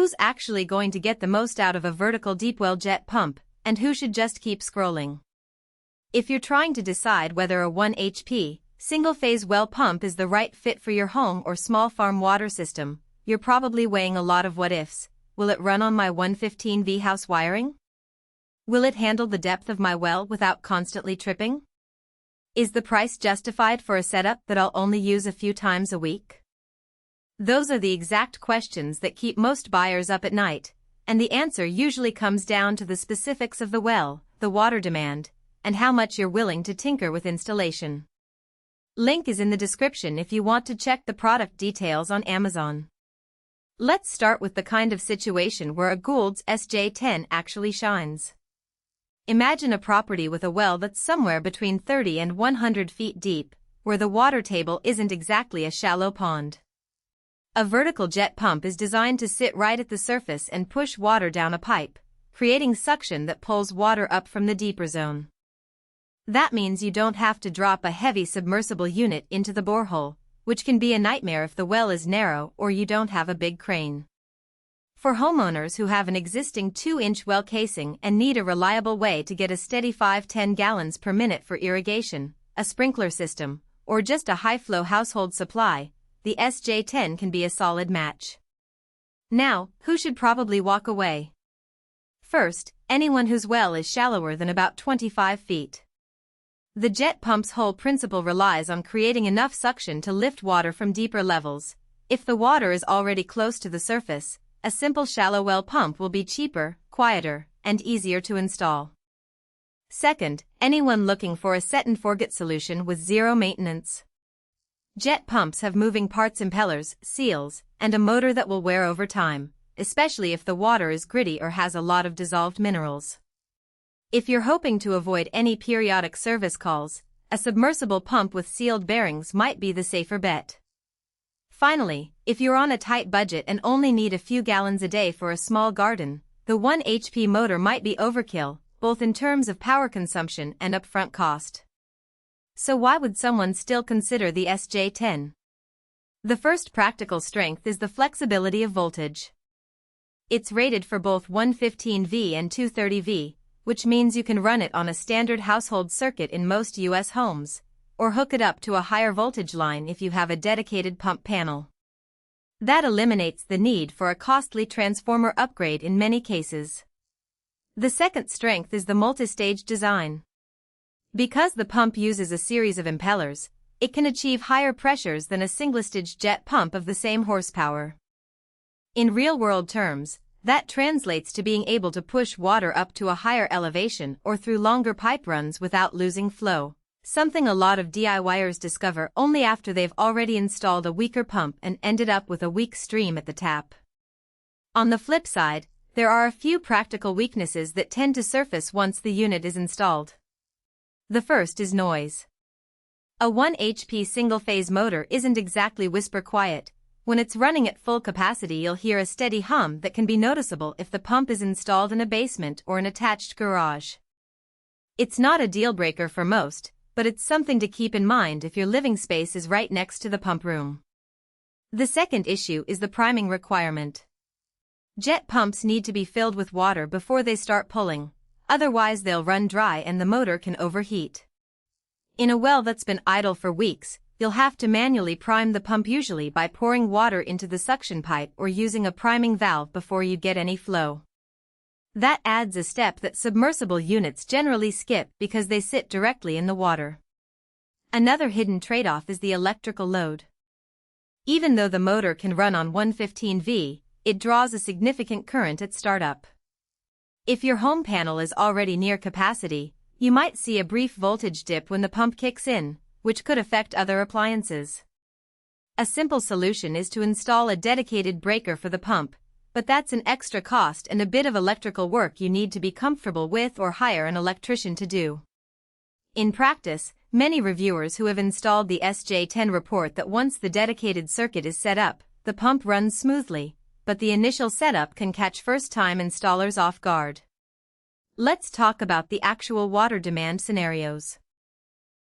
Who's actually going to get the most out of a vertical deep well jet pump, and who should just keep scrolling? If you're trying to decide whether a 1 HP, single-phase well pump is the right fit for your home or small farm water system, you're probably weighing a lot of what-ifs. Will it run on my 115V house wiring? Will it handle the depth of my well without constantly tripping? Is the price justified for a setup that I'll only use a few times a week? Those are the exact questions that keep most buyers up at night, and the answer usually comes down to the specifics of the well, the water demand, and how much you're willing to tinker with installation. Link is in the description if you want to check the product details on Amazon. Let's start with the kind of situation where a Goulds SJ10 actually shines. Imagine a property with a well that's somewhere between 30 and 100 feet deep, where the water table isn't exactly a shallow pond. A vertical jet pump is designed to sit right at the surface and push water down a pipe, creating suction that pulls water up from the deeper zone. That means you don't have to drop a heavy submersible unit into the borehole, which can be a nightmare if the well is narrow or you don't have a big crane. For homeowners who have an existing 2-inch well casing and need a reliable way to get a steady 5-10 gallons per minute for irrigation, a sprinkler system, or just a high-flow household supply, the SJ10 can be a solid match. Now, who should probably walk away? First, anyone whose well is shallower than about 25 feet. The jet pump's whole principle relies on creating enough suction to lift water from deeper levels. If the water is already close to the surface, a simple shallow well pump will be cheaper, quieter, and easier to install. Second, anyone looking for a set-and-forget solution with zero maintenance. Jet pumps have moving parts, impellers, seals, and a motor that will wear over time, especially if the water is gritty or has a lot of dissolved minerals. If you're hoping to avoid any periodic service calls, a submersible pump with sealed bearings might be the safer bet. Finally, if you're on a tight budget and only need a few gallons a day for a small garden, the 1 HP motor might be overkill, both in terms of power consumption and upfront cost. So why would someone still consider the SJ10? The first practical strength is the flexibility of voltage. It's rated for both 115V and 230V, which means you can run it on a standard household circuit in most US homes, or hook it up to a higher voltage line if you have a dedicated pump panel. That eliminates the need for a costly transformer upgrade in many cases. The second strength is the multi-stage design. Because the pump uses a series of impellers, it can achieve higher pressures than a single-stage jet pump of the same horsepower. In real-world terms, that translates to being able to push water up to a higher elevation or through longer pipe runs without losing flow, something a lot of DIYers discover only after they've already installed a weaker pump and ended up with a weak stream at the tap. On the flip side, there are a few practical weaknesses that tend to surface once the unit is installed. The first is noise. A 1 HP single-phase motor isn't exactly whisper quiet. When it's running at full capacity, you'll hear a steady hum that can be noticeable if the pump is installed in a basement or an attached garage. It's not a deal-breaker for most, but it's something to keep in mind if your living space is right next to the pump room. The second issue is the priming requirement. Jet pumps need to be filled with water before they start pulling, otherwise they'll run dry and the motor can overheat. In a well that's been idle for weeks, you'll have to manually prime the pump, usually by pouring water into the suction pipe or using a priming valve before you get any flow. That adds a step that submersible units generally skip because they sit directly in the water. Another hidden trade-off is the electrical load. Even though the motor can run on 115V, it draws a significant current at startup. If your home panel is already near capacity, you might see a brief voltage dip when the pump kicks in, which could affect other appliances. A simple solution is to install a dedicated breaker for the pump, but that's an extra cost and a bit of electrical work you need to be comfortable with or hire an electrician to do. In practice, many reviewers who have installed the SJ10 report that once the dedicated circuit is set up, the pump runs smoothly, but the initial setup can catch first-time installers off guard. Let's talk about the actual water demand scenarios.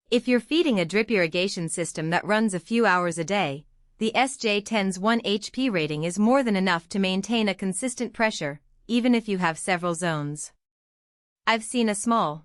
If you're feeding a drip irrigation system that runs a few hours a day, The SJ10's 1 HP rating is more than enough to maintain a consistent pressure, even if you have several zones. I've seen a small